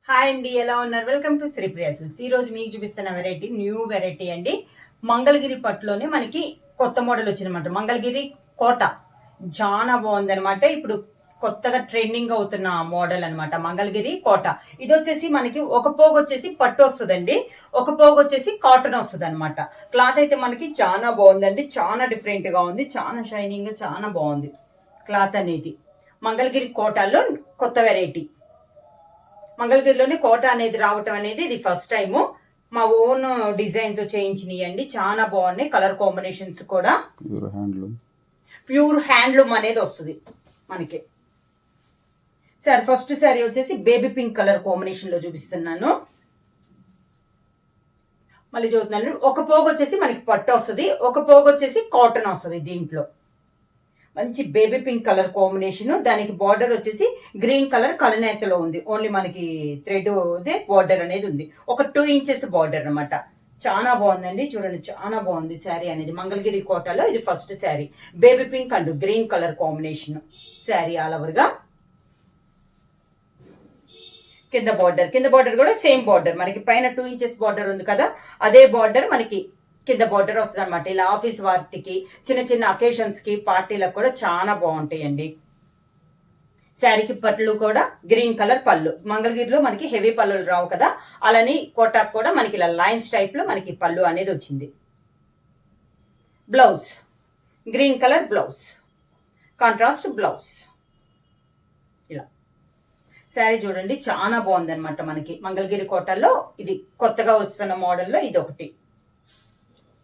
Hi అండి, ఎలా ఉన్నారు? Welcome to Sri Priya Silks. ఈ రోజు మీకు చూపిస్తున్న వెరైటీ న్యూ వెరైటీ అండి. మంగళగిరి పట్టులోనే మనకి కొత్త మోడల్ వచ్చిందన్నమాట. మంగళగిరి కోట చాలా బాగుందన్నమాట. ఇప్పుడు కొత్తగా ట్రెండింగ్ అవుతున్న మోడల్ అన్నమాట మంగళగిరి కోట. ఇది వచ్చేసి మనకి ఒక పోగు వచ్చేసి పట్టు వస్తుందండి, ఒక పోగు వచ్చేసి కాటన్ వస్తుంది అనమాట. క్లాత్ అయితే మనకి చాలా బాగుందండి, చాలా డిఫరెంట్ గా ఉంది, చాలా షైనింగ్ గా చాలా బాగుంది క్లాత్ అనేది. మంగళగిరి కోటలో కొత్త వెరైటీ. మంగళగిరిలోనే కోట అనేది రావటం అనేది ఇది ఫస్ట్ టైము. మా ఓన్ డిజైన్ తో చేయించినాయండి, చాలా బాగున్నాయి. కలర్ కాంబినేషన్స్ కూడా ప్యూర్ హ్యాండ్లూమ్ అనేది వస్తుంది మనకి. సార్ ఫస్ట్ శారీ వచ్చేసి బేబీ పింక్ కలర్ కాంబినేషన్ లో చూపిస్తున్నాను. మళ్ళీ చూస్తున్నాను, ఒక పోగు వచ్చేసి మనకి పట్టు వస్తుంది, ఒక పోగు వచ్చేసి కాటన్ వస్తుంది. దీంట్లో మంచి బేబీ పింక్ కలర్ కాంబినేషన్, దానికి బార్డర్ వచ్చేసి గ్రీన్ కలర్ కలనేతలో ఉంది. ఓన్లీ మనకి థ్రెడ్ బార్డర్ అనేది ఉంది, ఒక 2 ఇంచెస్ బార్డర్ అనమాట. చాలా బాగుందండి, చూడండి చాలా బాగుంది శారీ అనేది. మంగళగిరి కోటలో ఇది first sari. Baby pink and green colour combination saree all over గా. కింద బార్డర్ కూడా సేమ్ బార్డర్, మనకి పైన 2 ఇంచెస్ బార్డర్ ఉంది కదా, అదే బార్డర్ మనకి కింద బార్డర్ వస్తుంది అనమాట. ఇలా ఆఫీస్ వాటికి, చిన్న చిన్న అకేషన్స్ కి, పార్టీలకు కూడా చాలా బాగుంటాయండి. శారీకి పళ్ళు కూడా గ్రీన్ కలర్ పళ్ళు. మంగళగిరిలో మనకి హెవీ పళ్ళులు రావు కదా, అలాని కోటాకు కూడా మనకి ఇలా లైన్స్ టైప్ లో మనకి పళ్ళు అనేది వచ్చింది. Blouse green colour blouse, contrast blouse. ఇలా శారీ చూడండి చాలా బాగుంది అనమాట. మనకి మంగళగిరి కోటల్లో ఇది కొత్తగా వస్తున్న మోడల్లో ఇది ఒకటి.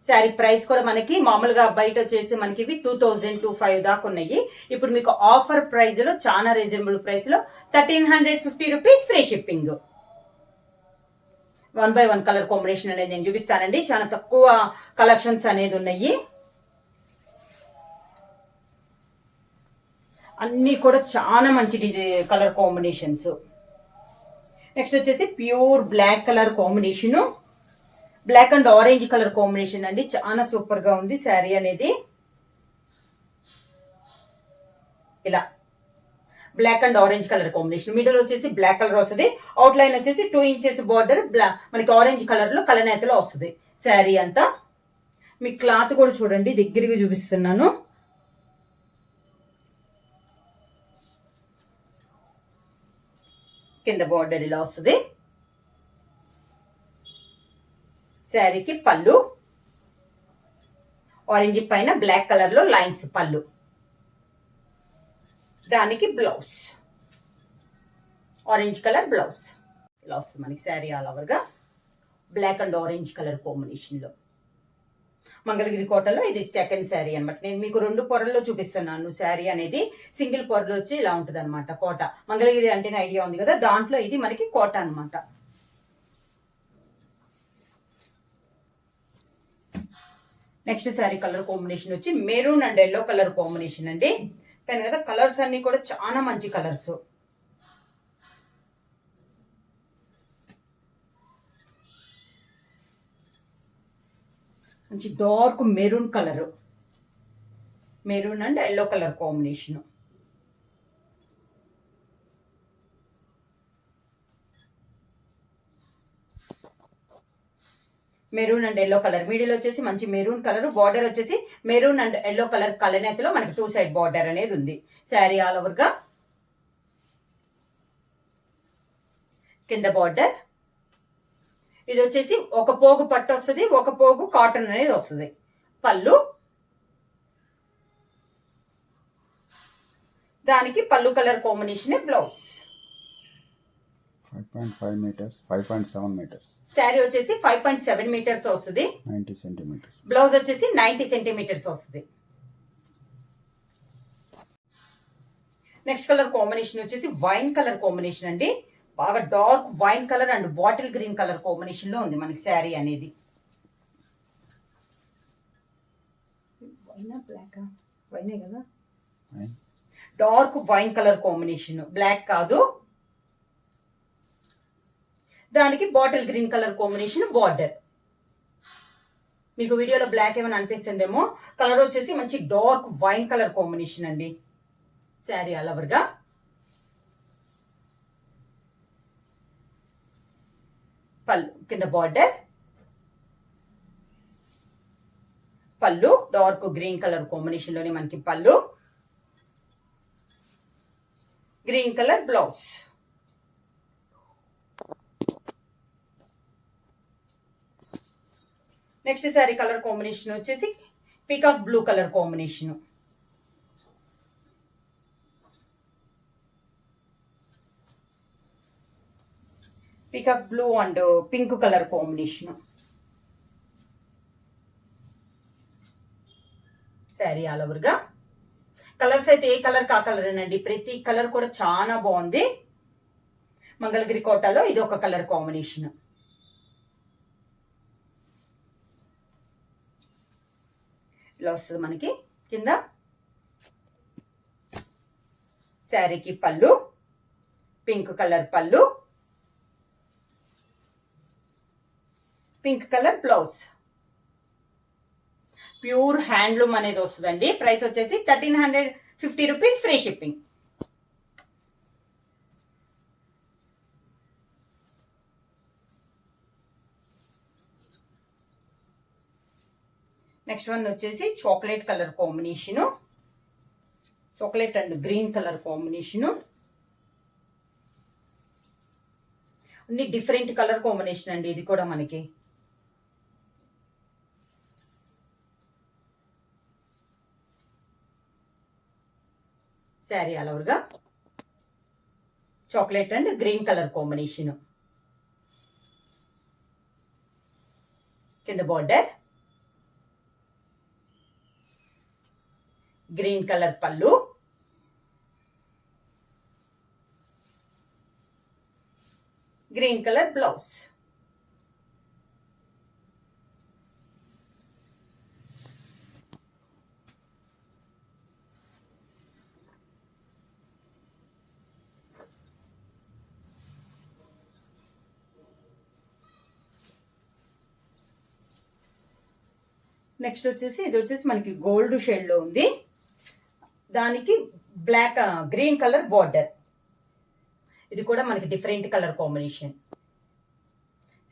శారీ ప్రైస్ కూడా మనకి మామూలుగా బయట వచ్చేసి మనకి ఇవి 2000-2500 దాకా ఉన్నాయి. ఇప్పుడు మీకు ఆఫర్ ప్రైస్ లో చాలా రీజనబుల్ ప్రైస్ లో 1350 rupees free shipping. 1 by 1 colour combination అనేది నేను చూపిస్తానండి. చాలా తక్కువ కలెక్షన్స్ అనేది ఉన్నాయి, అన్ని కూడా చాలా మంచి కలర్ కాంబినేషన్స్. నెక్స్ట్ వచ్చేసి pure black colour combination, black and orange colour combination అండి. చాలా సూపర్ గా ఉంది శారీ అనేది. ఇలా black and orange colour combination, middle వచ్చేసి బ్లాక్ కలర్ వస్తుంది, అవుట్ లైన్ వచ్చేసి 2 ఇంచెస్ బార్డర్ మనకి ఆరెంజ్ కలర్ లో కలనేతలో వస్తుంది శారీ అంతా. మీ క్లాత్ కూడా చూడండి, దగ్గరగా చూపిస్తున్నాను. కింద బార్డర్ ఇలా వస్తుంది. శారీకి పళ్ళు ఆరెంజ్ పైన బ్లాక్ కలర్ లో లైన్స్ పళ్ళు, దానికి బ్లౌజ్ ఆరెంజ్ కలర్ బ్లౌజ్. ఇలా వస్తుంది మనకి శారీ ఆల్ ఓవర్ గా black and orange colour combination లో. మంగళగిరి కోటలో ఇది సెకండ్ శారీ అనమాట. నేను మీకు 2 పొరల్లో చూపిస్తున్నాను శారీ అనేది. సింగిల్ పొరలో వచ్చి ఇలా ఉంటుంది అనమాట కోట. మంగళగిరి అంటేనే ఐడియా ఉంది కదా, దాంట్లో ఇది మనకి కోట అనమాట. నెక్స్ట్ శారీ కలర్ కాంబినేషన్ వచ్చి maroon and yellow colour combination అండి. కానీ కదా కలర్స్ అన్ని కూడా చాలా మంచి కలర్స్. మంచి dark maroon colour, maroon and yellow colour combination. Maroon and yellow colour, middle వచ్చేసి మంచి మెరూన్ కలర్, బార్డర్ వచ్చేసి మెరూన్ అండ్ ఎల్లో కలర్ కలనేతలో మనకి 2 సైడ్ బార్డర్ అనేది ఉంది శారీ ఆల్ ఓవర్ గా. కింద బార్డర్ ఇది వచ్చేసి ఒక పోగు పట్టు వస్తుంది, ఒక పోగు కాటన్ అనేది వస్తుంది. పళ్ళు, దానికి పళ్ళు colour combination blouse. 5.5 meters, 5.7 meters. Sari వచ్చేసి 5.7 మీటర్స్ వస్తుంది, 90 centimeters. బ్లౌజ్ వచ్చేసి 90 సెంటీమీటర్స్ వస్తుంది. నెక్స్ట్ కలర్ కాంబినేషన్ వచ్చేసి వైన్ కలర్ కాంబినేషన్ అండి. బాగా dark wine colour and bottle green colour combination లో ఉంది మనకి శారీ అనేది. వైనే కదా, dark wine colour combination, black కాదు. దానికి bottle green colour combination border. మీకు వీడియోలో బ్లాక్ ఏమైనా అనిపిస్తుందేమో, కలర్ వచ్చేసి మంచి డార్క్ వైన్ కలర్ కాంబినేషన్ అండి శారీ ఆల్ ఓవర్ గా. పళ్ళు కింద బార్డర్, పళ్ళు డార్క్ గ్రీన్ కలర్ కాంబినేషన్ లోనే మనకి పళ్ళు, green colour blouse. Next saree colour combination వచ్చేసి peacock blue colour combination. Peacock blue and pink colour combination. Saree all over గా కలర్స్ అయితే ఏ కలర్ కా కలర్ అండి, ప్రతి కలర్ కూడా చాలా బాగుంది. మంగళగిరి కోటలో ఇది ఒక కలర్ కాంబినేషన్. ఇలా వస్తుంది మనకి. కింద శారీకి పళ్ళు, పింక్ కలర్ పళ్ళు, pink colour blouse. Pure handloom అనేది వస్తుందండి. ప్రైస్ వచ్చేసి 1350 rupees, free shipping. Next one వచ్చేసి chocolate colour combination, chocolate and green colour combination. అన్ని డిఫరెంట్ కలర్ కాంబినేషన్ అండి ఇది కూడా మనకి. శారీ ఆల్ ఓవర్గా chocolate and green colour combination. కింద బార్డర్, గ్రీన్ కలర్ పళ్ళు, గ్రీన్ కలర్ బ్లౌజ్. నెక్స్ట్ వచ్చేసి ఇది వచ్చేసి మనకి గోల్డ్ షేడ్ లో ఉంది, దానికి బ్లాక్ గ్రీన్ కలర్ బార్డర్. ఇది కూడా మనకి different colour combination.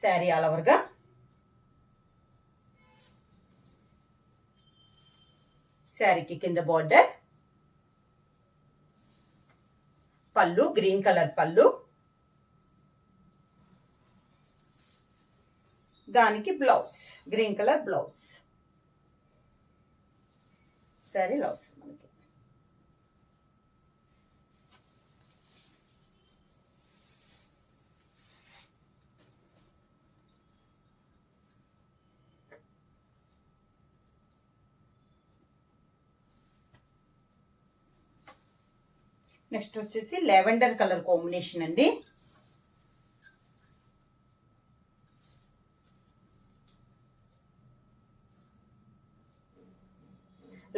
Saree all over గా శారీకి కింద బార్డర్, పళ్ళు గ్రీన్ కలర్ పళ్ళు, దానికి blouse green colour blouse. Saree blouse మనకి. నెక్స్ట్ వచ్చేసి లెవెండర్ కలర్ కాంబినేషన్ అండి.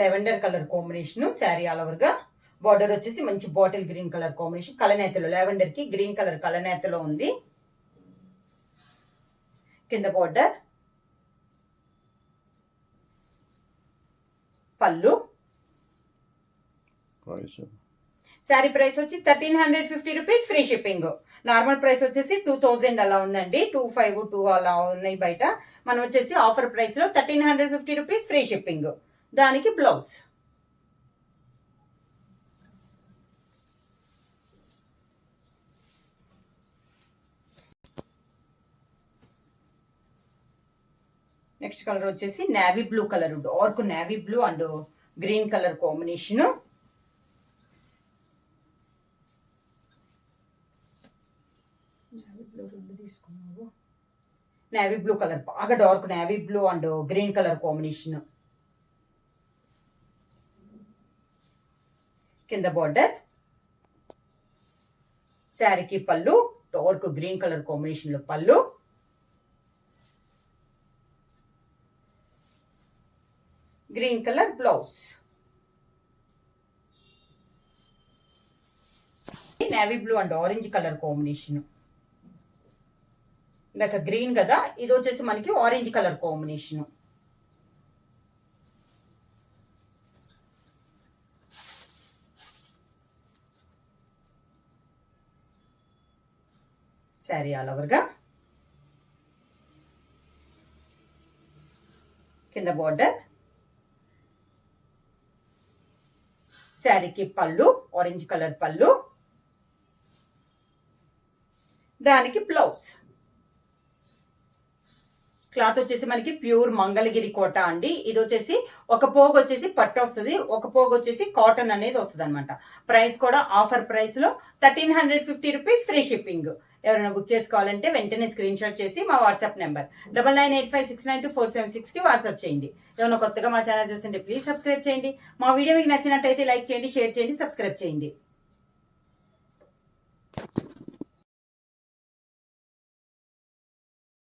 Lavender colour combination. Saree all over గా బార్డర్ వచ్చేసి మంచి బాటిల్ గ్రీన్ కలర్ కాంబినేషన్, కలనేతలో లెవెండర్ కి గ్రీన్ కలర్ కలనేతలో ఉంది. కింద బార్డర్, పళ్ళు. శారీ ప్రైస్ వచ్చి 1350 rupees, free shipping. Normal price వచ్చేసి 2000 అలా ఉందండి, 252 అలా ఉన్నాయి బయట. మనం వచ్చేసి ఆఫర్ ప్రైస్ లో 1350 రూపీస్, ఫ్రీ షిప్పింగ్. దానికి బ్లౌజ్. నెక్స్ట్ కలర్ వచ్చేసి navy blue colour, dark navy blue and green colour combination. Navy blue colour, బాగా dark navy blue and green colour combination. కింద బార్డర్, శారీకి పళ్ళు డార్క్ గ్రీన్ కలర్ కాంబినేషన్ లో పళ్ళు, green colour blouse. Navy blue and orange colour combination. ఇందాక green కదా, ఇది వచ్చేసి మనకి orange colour combination. Saree all over గా కింద బోర్డర్, శారీకి పళ్ళు ఆరెంజ్ కలర్ పళ్ళు, దానికి బ్లౌజ్. క్లాత్ వచ్చేసి మనకి ప్యూర్ మంగళగిరి కోట అండి. ఇది వచ్చేసి ఒక పోగు వచ్చేసి పట్టు వస్తుంది, ఒక పోగు వచ్చేసి కాటన్ అనేది వస్తుంది అనమాట. ప్రైస్ కూడా ఆఫర్ ప్రైస్ లో 1350 రూపీస్, ఫ్రీ షిప్పింగ్. ఎవరైనా బుక్ చేసుకోవాలంటే వెంటనే స్క్రీన్ షాట్ చేసి మా వాట్సాప్ నెంబర్ 9985692476 కి వాట్సాప్ చేయండి. ఏమైనా కొత్తగా మా ఛానల్ చూస్తుంటే ప్లీజ్ సబ్స్క్రైబ్ చేయండి. మా వీడియో మీకు నచ్చినట్టయితే లైక్ చేయండి, షేర్ చేయండి, సబ్స్క్రైబ్ చేయండి.